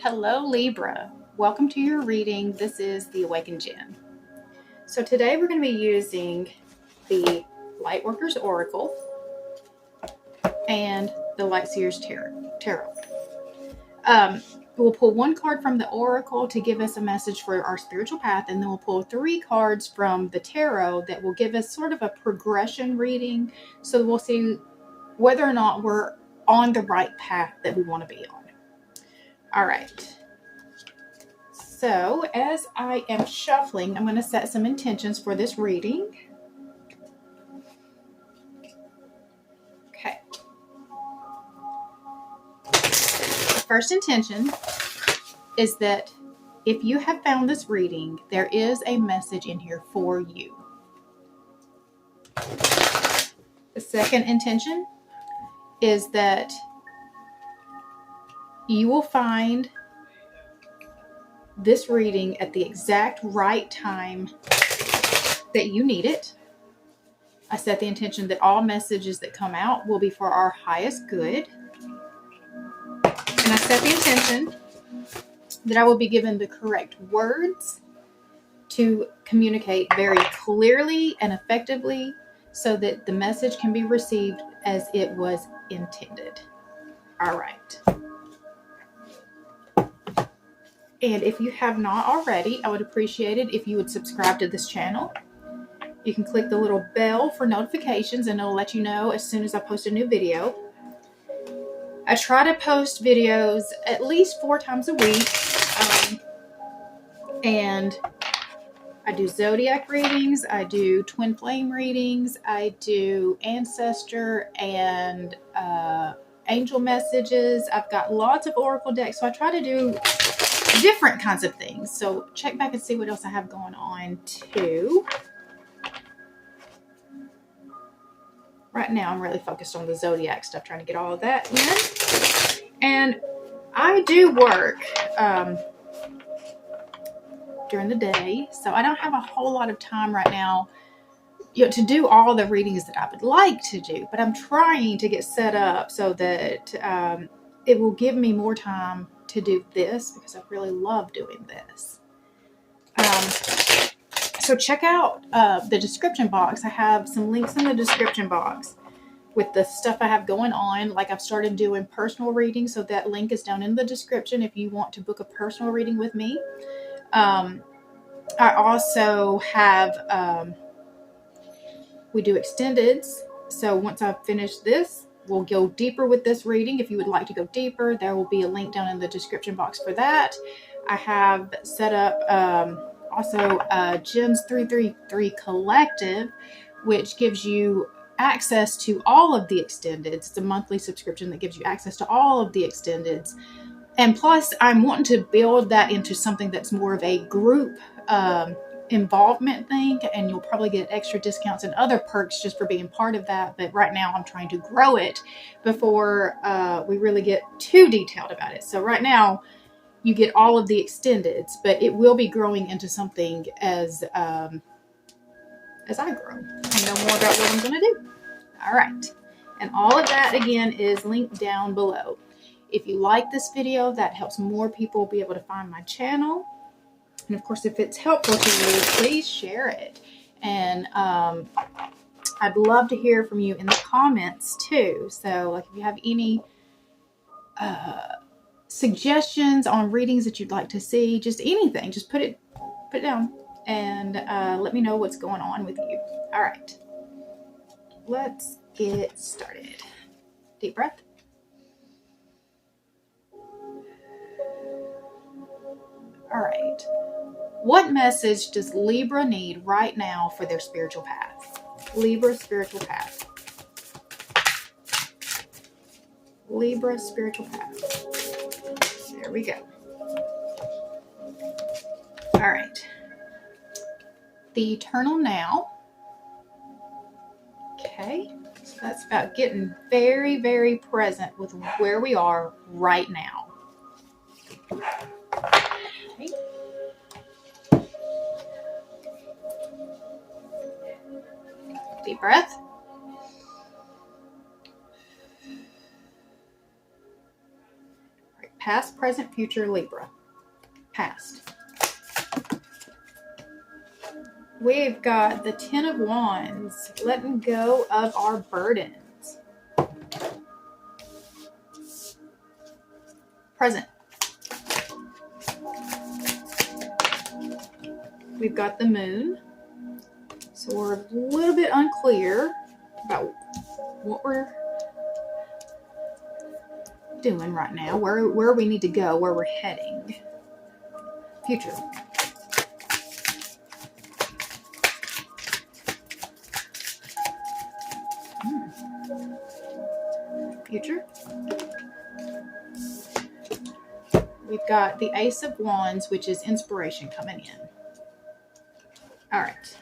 Hello, Libra. Welcome to your reading. This is the Awakened Jenn. So today we're going to be using the Lightworkers Oracle and the Lightseers Tarot. We'll pull one card from the Oracle to give us a message for our spiritual path, and then we'll pull 3 cards from the Tarot that will give us sort of a progression reading, so we'll see whether or not we're on the right path that we want to be on. All right. So as I am shuffling, I'm going to set some intentions for this reading. Okay. The first intention is that if you have found this reading, there is a message in here for you. The second intention is that you will find this reading at the exact right time that you need it. I set the intention that all messages that come out will be for our highest good. And I set the intention that I will be given the correct words to communicate very clearly and effectively so that the message can be received as it was intended. All right. And if you have not already, I would appreciate it if you would subscribe to this channel. You can click the little bell for notifications and it'll let you know as soon as I post a new video. I try to post videos at least 4 times a week. And I do zodiac readings, I do twin flame readings, I do ancestor and angel messages. I've got lots of oracle decks, so I try to do different kinds of things. So check back and see what else I have going on too. Right now I'm really focused on the zodiac stuff, trying to get all of that in. And I do work during the day, so I don't have a whole lot of time right now, to do all the readings that I would like to do, but I'm trying to get set up so that it will give me more time to do this, because I really love doing this. So check out the description box. I have some links in the description box with the stuff I have going on. Like, I've started doing personal readings, so that link is down in the description if you want to book a personal reading with me. I also have, we do extendeds. So once I've finished this, we'll go deeper with this reading. If you would like to go deeper, there will be a link down in the description box for that. I have set up also Jenn's 333 Collective, which gives you access to all of the extendeds. It's a monthly subscription that gives you access to all of the extendeds. And plus, I'm wanting to build that into something that's more of a group involvement thing, and you'll probably get extra discounts and other perks just for being part of that. But right now I'm trying to grow it before we really get too detailed about it. So right now you get all of the extendeds, but it will be growing into something as I grow and know more about what I'm going to do. All right. And all of that again is linked down below. If you like this video, that helps more people be able to find my channel. And of course, if it's helpful to you, please share it. And I'd love to hear from you in the comments too. So like, if you have any suggestions on readings that you'd like to see, just anything, just put it down and let me know what's going on with you. All right, let's get started. Deep breath. All right. What message does Libra need right now for their spiritual path? Libra spiritual path. Libra spiritual path. There we go. All right. The eternal now. Okay. So that's about getting very, very present with where we are right now. Okay. Deep breath. past, present, future, Libra. Past. We've got the Ten of Wands, letting go of our burdens. Present. We've got the Moon. So we're a little bit unclear about what we're doing right now, where we need to go, where we're heading. Future. Future. We've got the Ace of Wands, which is inspiration coming in. All right.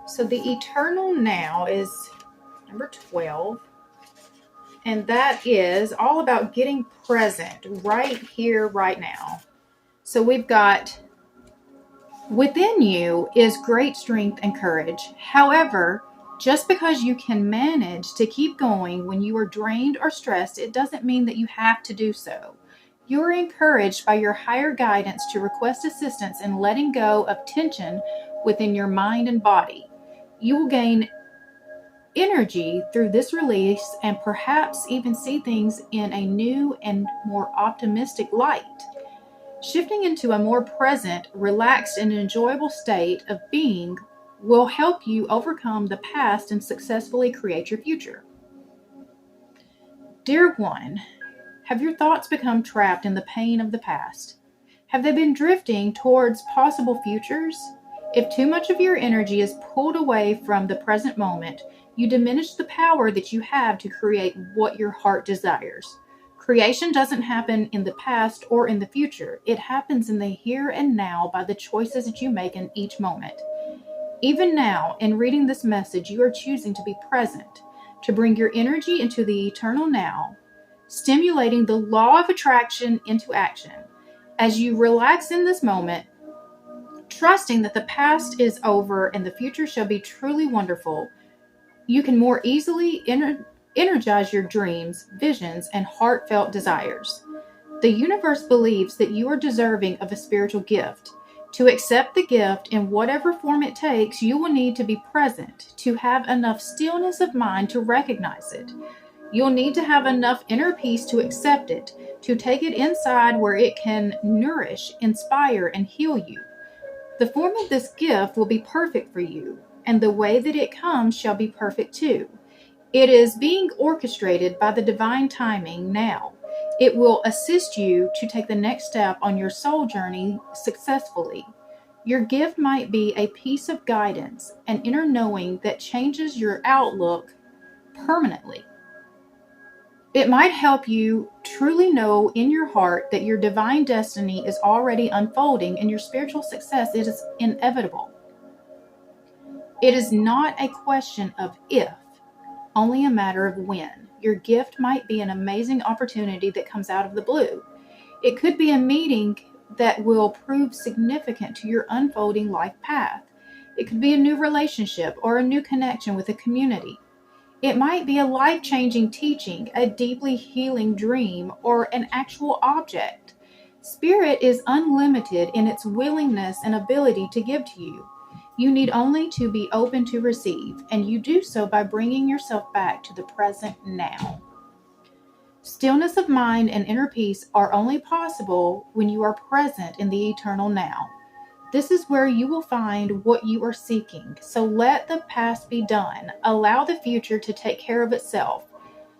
So the eternal now is number 12. And that is all about getting present right here, right now. So we've got within you is great strength and courage. However, just because you can manage to keep going when you are drained or stressed, it doesn't mean that you have to do so. You are encouraged by your higher guidance to request assistance in letting go of tension within your mind and body. You will gain energy through this release and perhaps even see things in a new and more optimistic light. Shifting into a more present, relaxed, and enjoyable state of being will help you overcome the past and successfully create your future. Dear one, have your thoughts become trapped in the pain of the past? Have they been drifting towards possible futures? If too much of your energy is pulled away from the present moment, you diminish the power that you have to create what your heart desires. Creation doesn't happen in the past or in the future. It happens in the here and now by the choices that you make in each moment. Even now, in reading this message, you are choosing to be present, to bring your energy into the eternal now, stimulating the law of attraction into action. As you relax in this moment, trusting that the past is over and the future shall be truly wonderful, you can more easily energize your dreams, visions, and heartfelt desires. The universe believes that you are deserving of a spiritual gift. To accept the gift in whatever form it takes, you will need to be present, to have enough stillness of mind to recognize it. You'll need to have enough inner peace to accept it, to take it inside where it can nourish, inspire, and heal you. The form of this gift will be perfect for you, and the way that it comes shall be perfect too. It is being orchestrated by the divine timing now. It will assist you to take the next step on your soul journey successfully. Your gift might be a piece of guidance, an inner knowing that changes your outlook permanently. It might help you truly know in your heart that your divine destiny is already unfolding and your spiritual success is inevitable. It is not a question of if, only a matter of when. Your gift might be an amazing opportunity that comes out of the blue. It could be a meeting that will prove significant to your unfolding life path. It could be a new relationship or a new connection with a community. It might be a life-changing teaching, a deeply healing dream, or an actual object. Spirit is unlimited in its willingness and ability to give to you. You need only to be open to receive, and you do so by bringing yourself back to the present now. Stillness of mind and inner peace are only possible when you are present in the eternal now. This is where you will find what you are seeking. So let the past be done. Allow the future to take care of itself.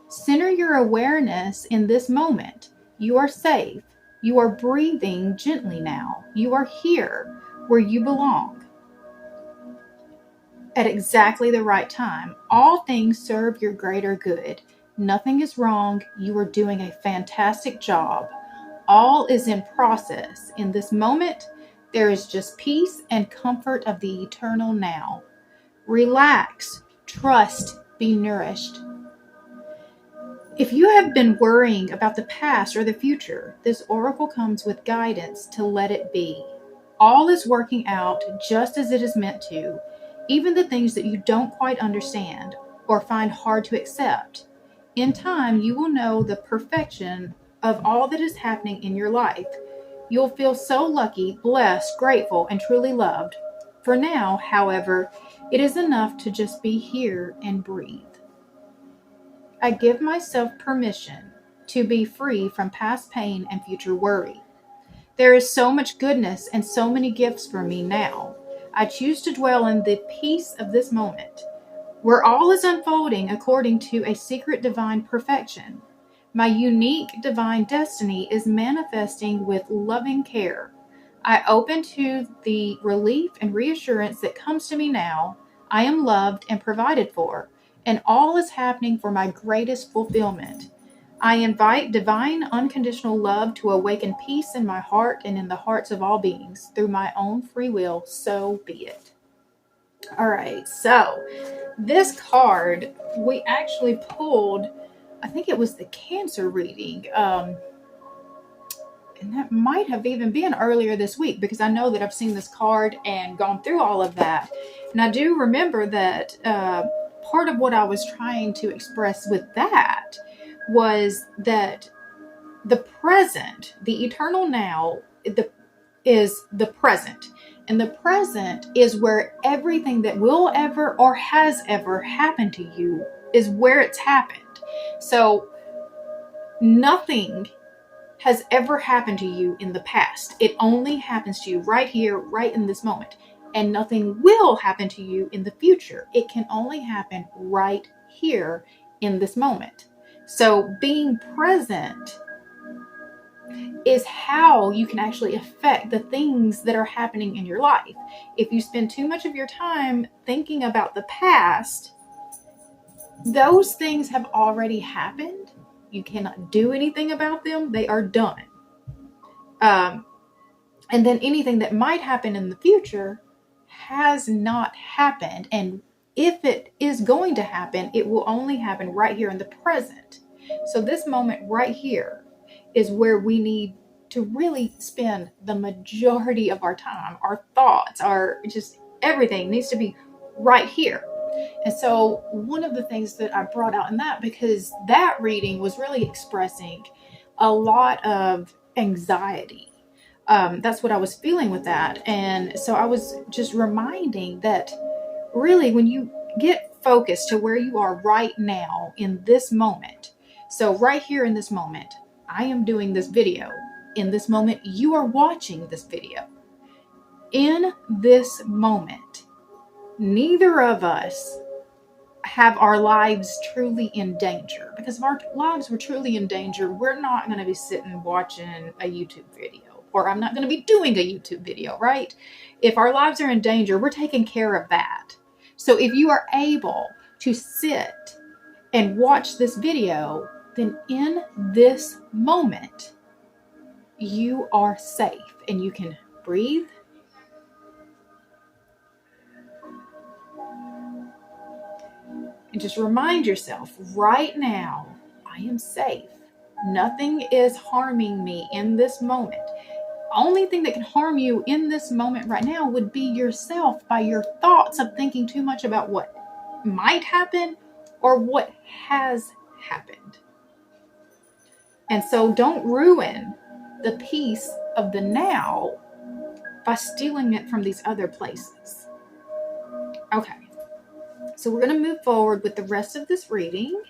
Center your awareness in this moment. You are safe. You are breathing gently now. You are here where you belong. At exactly the right time. All things serve your greater good. Nothing is wrong. You are doing a fantastic job. All is in process. In this moment, there is just peace and comfort of the eternal now. Relax, trust, be nourished. If you have been worrying about the past or the future, this oracle comes with guidance to let it be. All is working out just as it is meant to, even the things that you don't quite understand or find hard to accept. In time, you will know the perfection of all that is happening in your life. You'll feel so lucky, blessed, grateful, and truly loved. For now, however, it is enough to just be here and breathe. I give myself permission to be free from past pain and future worry. There is so much goodness and so many gifts for me now. I choose to dwell in the peace of this moment, where all is unfolding according to a secret divine perfection. My unique divine destiny is manifesting with loving care. I open to the relief and reassurance that comes to me now. I am loved and provided for, and all is happening for my greatest fulfillment. I invite divine unconditional love to awaken peace in my heart and in the hearts of all beings through my own free will, so be it. All right, so this card we actually pulled, I think it was the Cancer reading, and that might have even been earlier this week, because I know that I've seen this card and gone through all of that. And I do remember that part of what I was trying to express with that was that the present, the eternal now, is the present. And the present is where everything that will ever or has ever happened to you is where it's happened. So nothing has ever happened to you in the past. It only happens to you right here, right in this moment. And nothing will happen to you in the future. It can only happen right here in this moment. So being present is how you can actually affect the things that are happening in your life. If you spend too much of your time thinking about the past, those things have already happened. You cannot do anything about them. They are done. And then anything that might happen in the future has not happened. And if it is going to happen, it will only happen right here in the present. So this moment right here is where we need to really spend the majority of our time, our thoughts, our just everything needs to be right here. And so one of the things that I brought out in that, because that reading was really expressing a lot of anxiety. That's what I was feeling with that. And so I was just reminding that really when you get focused to where you are right now in this moment. So right here in this moment, I am doing this video. In this moment, you are watching this video. In this moment, neither of us have our lives truly in danger. Because if our lives were truly in danger, we're not going to be sitting watching a YouTube video, or I'm not going to be doing a YouTube video, right? If our lives are in danger, we're taking care of that. So if you are able to sit and watch this video, then in this moment, you are safe and you can breathe. And just remind yourself, right now, I am safe. Nothing is harming me in this moment. Only thing that can harm you in this moment right now would be yourself by your thoughts of thinking too much about what might happen or what has happened. And so don't ruin the peace of the now by stealing it from these other places. Okay. So we're going to move forward with the rest of this reading.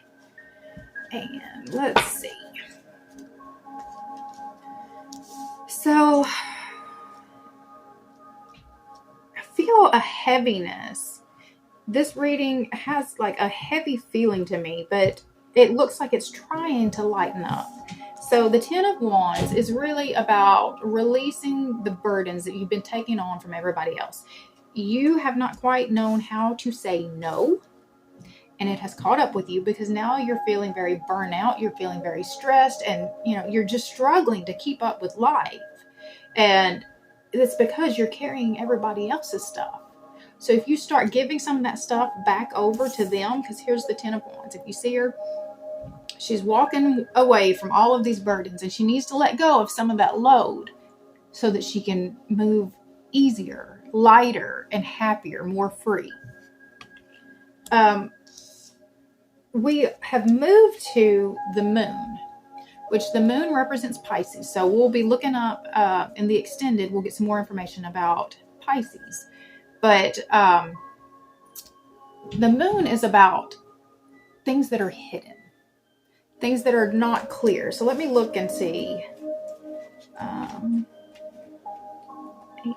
And let's see. So I feel a heaviness. This reading has like a heavy feeling to me, but it looks like it's trying to lighten up. So the Ten of Wands is really about releasing the burdens that you've been taking on from everybody else. You have not quite known how to say no, and it has caught up with you because now you're feeling very burnout, you're feeling very stressed, and you're just struggling to keep up with life. And it's because you're carrying everybody else's stuff. So if you start giving some of that stuff back over to them, because here's the Ten of Wands. If you see her, she's walking away from all of these burdens, and she needs to let go of some of that load so that she can move easier, lighter, and happier, more free. we have moved to the moon, which the moon represents Pisces. So we'll be looking up in the extended, we'll get some more information about Pisces. But the moon is about things that are hidden, things that are not clear. So let me look and see. 18.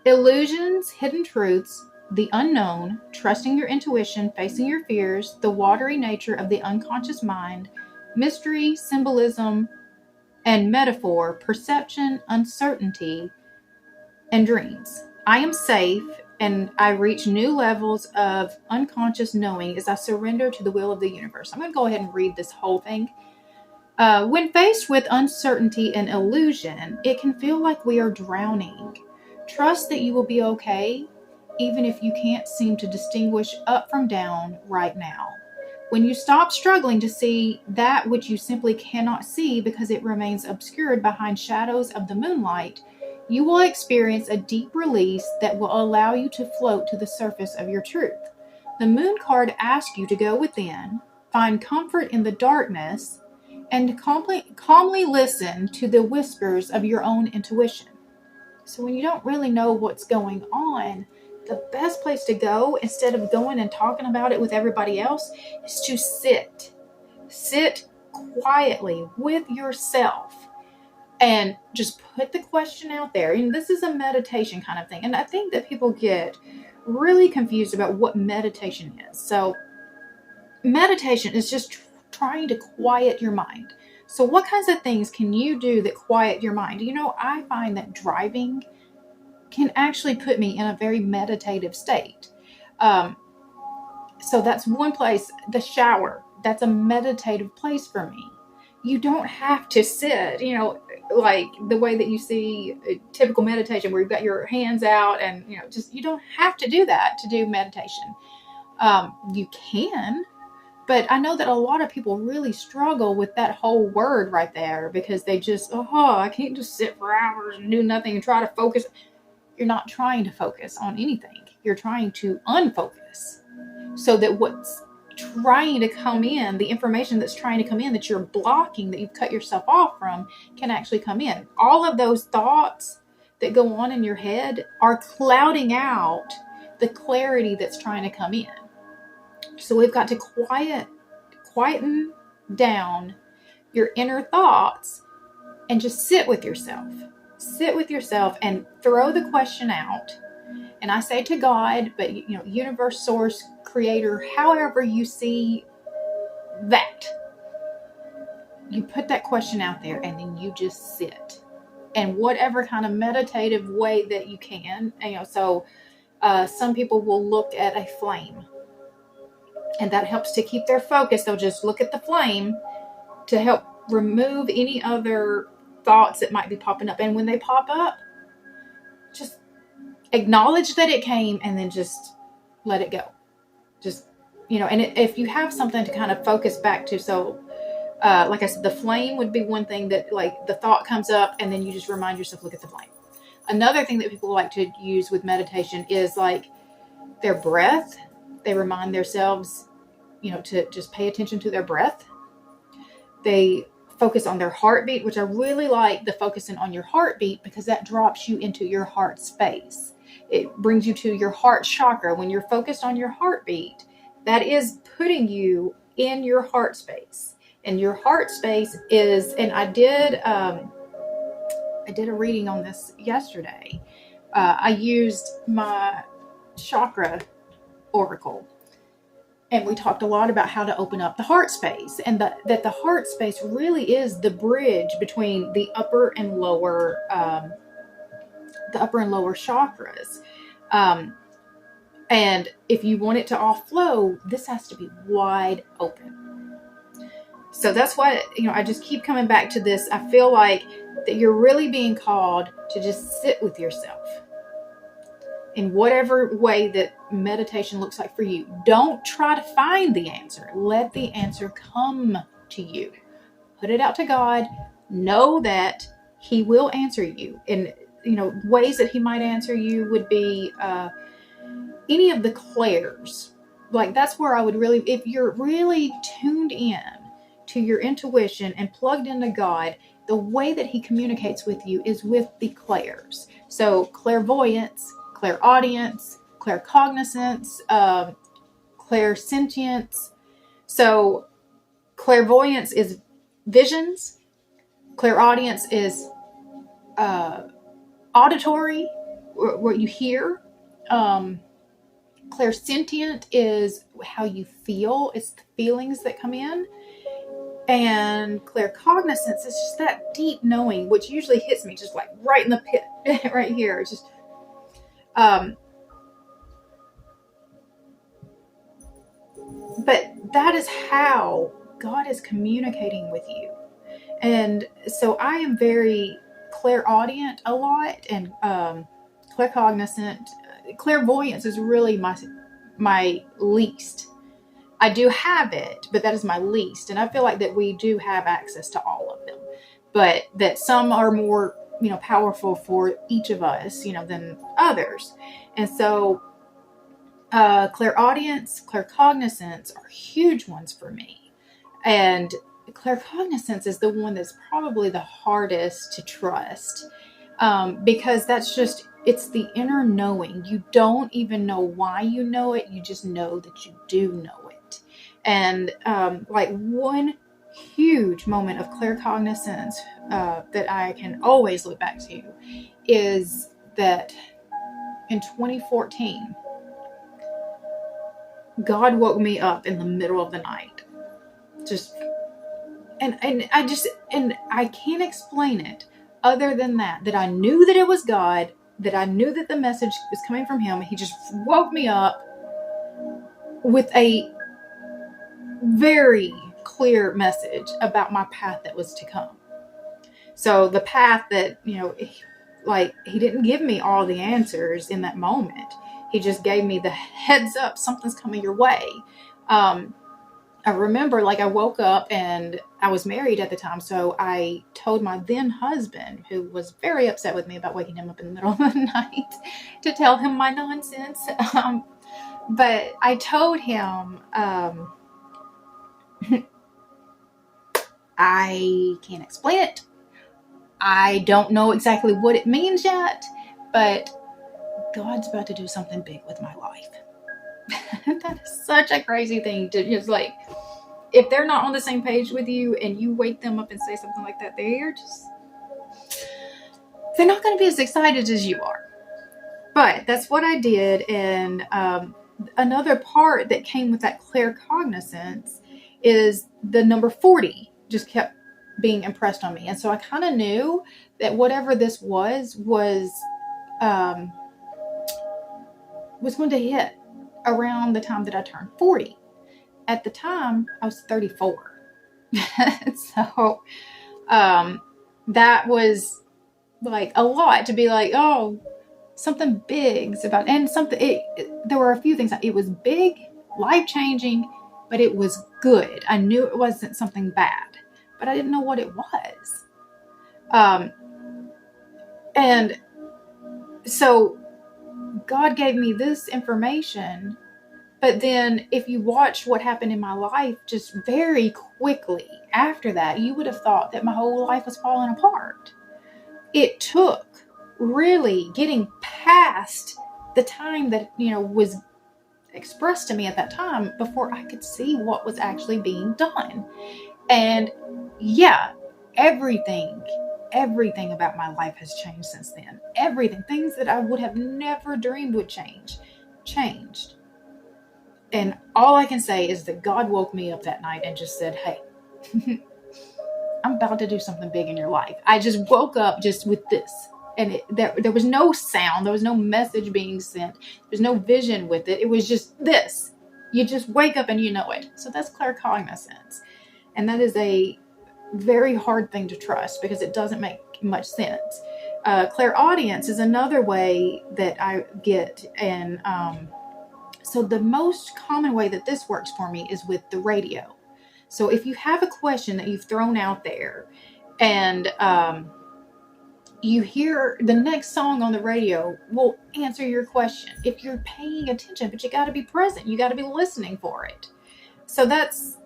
Illusions, hidden truths, the unknown, trusting your intuition, facing your fears, the watery nature of the unconscious mind, mystery, symbolism, and metaphor, perception, uncertainty, and dreams. I am safe, and I reach new levels of unconscious knowing as I surrender to the will of the universe. I'm going to go ahead and read this whole thing. When faced with uncertainty and illusion, it can feel like we are drowning. Trust that you will be okay, even if you can't seem to distinguish up from down right now. When you stop struggling to see that which you simply cannot see because it remains obscured behind shadows of the moonlight, you will experience a deep release that will allow you to float to the surface of your truth. The moon card asks you to go within, find comfort in the darkness, and calmly listen to the whispers of your own intuition. So when you don't really know what's going on, the best place to go, instead of going and talking about it with everybody else, is to sit. Sit quietly with yourself and just put the question out there. And this is a meditation kind of thing. And I think that people get really confused about what meditation is. So meditation is just trying to quiet your mind. So what kinds of things can you do that quiet your mind? You know, I find that driving can actually put me in a very meditative state. So that's one place. The shower, that's a meditative place for me. You don't have to sit, you know, like the way that you see a typical meditation where you've got your hands out and, you know, just, you don't have to do that to do meditation. You can. But I know that a lot of people really struggle with that whole word right there because they just, I can't just sit for hours and do nothing and try to focus. You're not trying to focus on anything. You're trying to unfocus so that what's trying to come in, the information that's trying to come in that you're blocking, that you've cut yourself off from, can actually come in. All of those thoughts that go on in your head are clouding out the clarity that's trying to come in. So we've got to quieten down your inner thoughts and just sit with yourself. Sit with yourself and throw the question out. And I say to God, but you know, universe, source, creator, however you see that, you put that question out there and then you just sit. And whatever kind of meditative way that you can, you know, so some people will look at a flame. And that helps to keep their focus. They'll just look at the flame to help remove any other thoughts that might be popping up. And when they pop up, just acknowledge that it came and then just let it go. Just, you know, and if you have something to kind of focus back to, so like I said, the flame would be one thing that, like, the thought comes up and then you just remind yourself, look at the flame. Another thing that people like to use with meditation is like their breath. They remind themselves, you know, to just pay attention to their breath. They focus on their heartbeat, which I really like the focusing on your heartbeat because that drops you into your heart space. It brings you to your heart chakra. When you're focused on your heartbeat, that is putting you in your heart space. And your heart space is, and I did a reading on this yesterday. I used my chakra oracle, and we talked a lot about how to open up the heart space, and that the heart space really is the bridge between the upper and lower chakras. And if you want it to all flow, this has to be wide open. So that's why, you know, I just keep coming back to this. I feel like that you're really being called to just sit with yourself in whatever way that meditation looks like for you. Don't try to find the answer. Let the answer come to you. Put it out to God. Know that He will answer you. And, you know, ways that He might answer you would be any of the clairs. like, that's where I would really, if you're really tuned in to your intuition and plugged into God, the way that he communicates with you is with the clairs. So clairvoyance, clairaudience, claircognizance, clairsentience. So clairvoyance is visions. Clairaudience is auditory, what you hear. Clairsentient is how you feel. It's the feelings that come in. And claircognizance is just that deep knowing, which usually hits me just like right in the pit, right here. It's just, but that is how God is communicating with you. And so I am very clairaudient a lot, and claircognizant. Clairvoyance is really my least. I do have it, but that is my least. And I feel like that we do have access to all of them, but that some are more, powerful for each of us, than others. And so clairaudience, claircognizance are huge ones for me. And claircognizance is the one that's probably the hardest to trust, because that's just, it's the inner knowing. You don't even know why you know it. You just know that you do know it. And like one huge moment of claircognizance that I can always look back to is that in 2014, God woke me up in the middle of the night. And I can't explain it other than that I knew that it was God, that I knew that the message was coming from him. He just woke me up with a very clear message about my path that was to come. So the path that, he didn't give me all the answers in that moment. He just gave me the heads up, something's coming your way. I remember, I woke up and I was married at the time. So I told my then husband, who was very upset with me about waking him up in the middle of the night, to tell him my nonsense. But I told him, I can't explain it. I don't know exactly what it means yet, but God's about to do something big with my life. That is such a crazy thing to just if they're not on the same page with you and you wake them up and say something like that, they're not going to be as excited as you are. But that's what I did. And another part that came with that claircognizance is the number 40 just kept being impressed on me. And so I kind of knew that whatever this was going to hit around the time that I turned 40. At the time, I was 34. So that was a lot to be oh, something big's about, and something, there were a few things. It was big, life-changing, but it was good. I knew it wasn't something bad, but I didn't know what it was. And so God gave me this information, but then if you watch what happened in my life just very quickly after that, you would have thought that my whole life was falling apart. It took really getting past the time that, was expressed to me at that time before I could see what was actually being done. And yeah, everything about my life has changed since then. Everything, things that I would have never dreamed would change, changed. And all I can say is that God woke me up that night and just said, hey, I'm about to do something big in your life. I just woke up just with this. And there was no sound. There was no message being sent. There's no vision with it. It was just this. You just wake up and you know it. So that's claircognizance. And that is a very hard thing to trust because it doesn't make much sense. Clairaudience is another way that I get. And so the most common way that this works for me is with the radio. So if you have a question that you've thrown out there and you hear the next song on the radio will answer your question if you're paying attention, but you got to be present. You got to be listening for it. So that's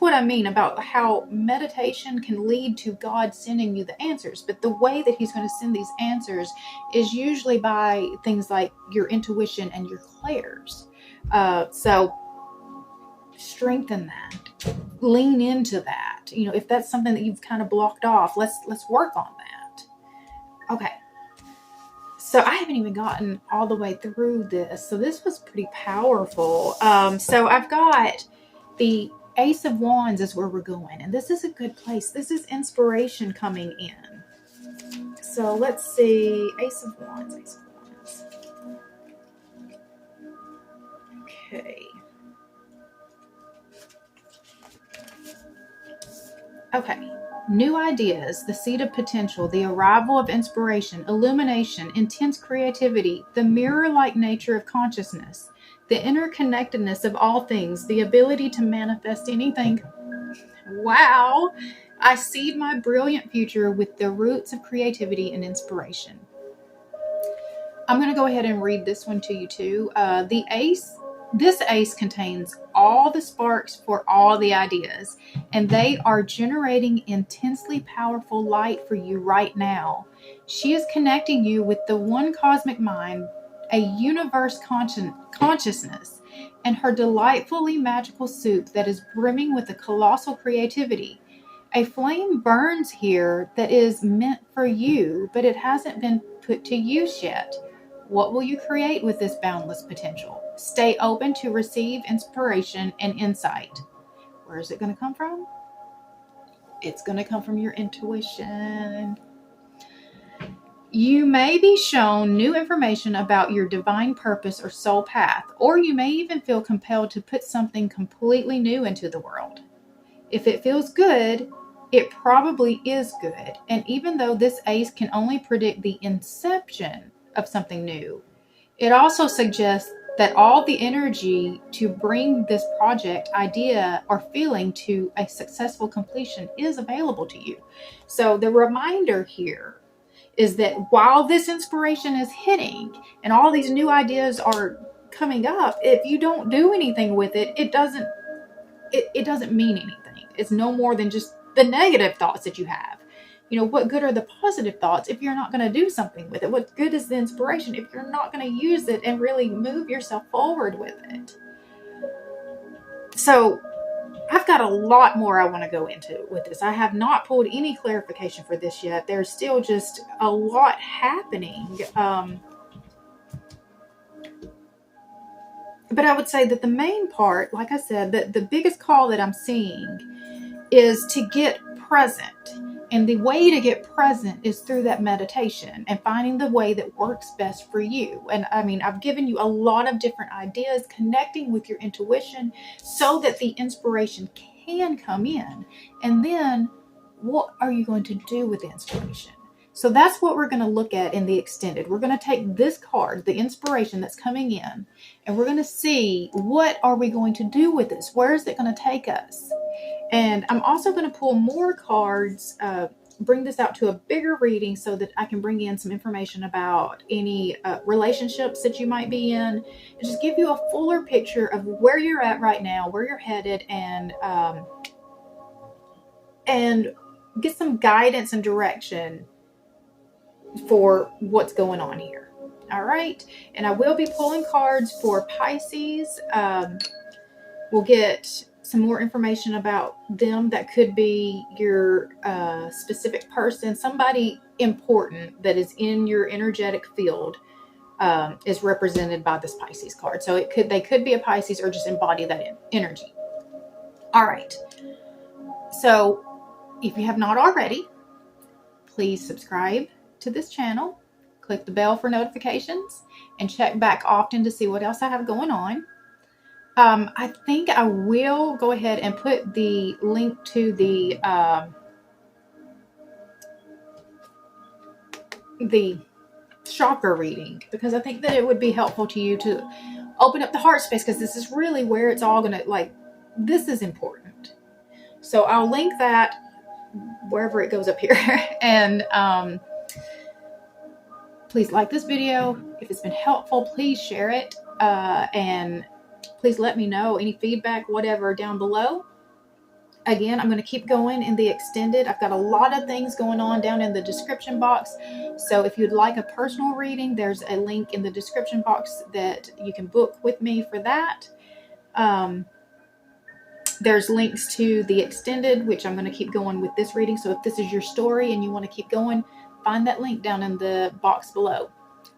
what I mean about how meditation can lead to God sending you the answers. But the way that he's going to send these answers is usually by things like your intuition and your clairs. So strengthen that. Lean into that. You know, if that's something that you've kind of blocked off, let's work on that. Okay. So I haven't even gotten all the way through this. So this was pretty powerful. So I've got the Ace of Wands is where we're going. And this is a good place. This is inspiration coming in. So let's see. Ace of Wands. Ace of Wands. Okay. Okay. New ideas, the seed of potential, the arrival of inspiration, illumination, intense creativity, the mirror-like nature of consciousness, the interconnectedness of all things, the ability to manifest anything. Wow! I seed my brilliant future with the roots of creativity and inspiration. I'm going to go ahead and read this one to you too. This ace contains all the sparks for all the ideas, and they are generating intensely powerful light for you right now. She is connecting you with the one cosmic mind, a universe consciousness, and her delightfully magical soup that is brimming with a colossal creativity. A flame burns here that is meant for you, but it hasn't been put to use yet. What will you create with this boundless potential? Stay open to receive inspiration and insight. Where is it going to come from? It's going to come from your intuition. You may be shown new information about your divine purpose or soul path, or you may even feel compelled to put something completely new into the world. If it feels good, it probably is good. And even though this ace can only predict the inception of something new, it also suggests that all the energy to bring this project, idea, or feeling to a successful completion is available to you. So the reminder here is that while this inspiration is hitting and all these new ideas are coming up, if you don't do anything with it, it doesn't mean anything. It's no more than just the negative thoughts that you have. You know, what good are the positive thoughts if you're not going to do something with it? What good is the inspiration if you're not going to use it and really move yourself forward with it? So I've got a lot more I want to go into with this. I have not pulled any clarification for this yet. There's still just a lot happening. But I would say that the main part, like I said, the biggest call that I'm seeing is to get present. And the way to get present is through that meditation and finding the way that works best for you. And I mean, I've given you a lot of different ideas, connecting with your intuition so that the inspiration can come in. And then what are you going to do with the inspiration? So that's what we're going to look at in the extended. We're going to take this card, the inspiration that's coming in, and we're going to see what are we going to do with this? Where is it going to take us? And I'm also going to pull more cards, bring this out to a bigger reading so that I can bring in some information about any relationships that you might be in, and just give you a fuller picture of where you're at right now, where you're headed, and get some guidance and direction for what's going on here. All right. And I will be pulling cards for Pisces. We'll get some more information about them. That could be your specific person, somebody important that is in your energetic field is represented by this Pisces card. So they could be a Pisces or just embody that energy. All right. So if you have not already, please subscribe to this channel, click the bell for notifications, and check back often to see what else I have going on. I think I will go ahead and put the link to the chakra reading, because I think that it would be helpful to you to open up the heart space, because this is really where it's all going to, this is important. So I'll link that wherever it goes up here. And please like this video. If it's been helpful, please share it. And please let me know any feedback, whatever, down below. Again, I'm going to keep going in the extended. I've got a lot of things going on down in the description box. So if you'd like a personal reading, there's a link in the description box that you can book with me for that. There's links to the extended, which I'm going to keep going with this reading. So if this is your story and you want to keep going, find that link down in the box below.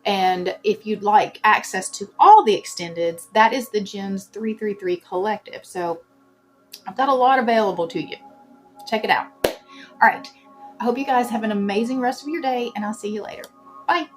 And if you'd like access to all the extendeds, that is the Jenn's 333 Collective. So I've got a lot available to you. Check it out. All right. I hope you guys have an amazing rest of your day, and I'll see you later. Bye.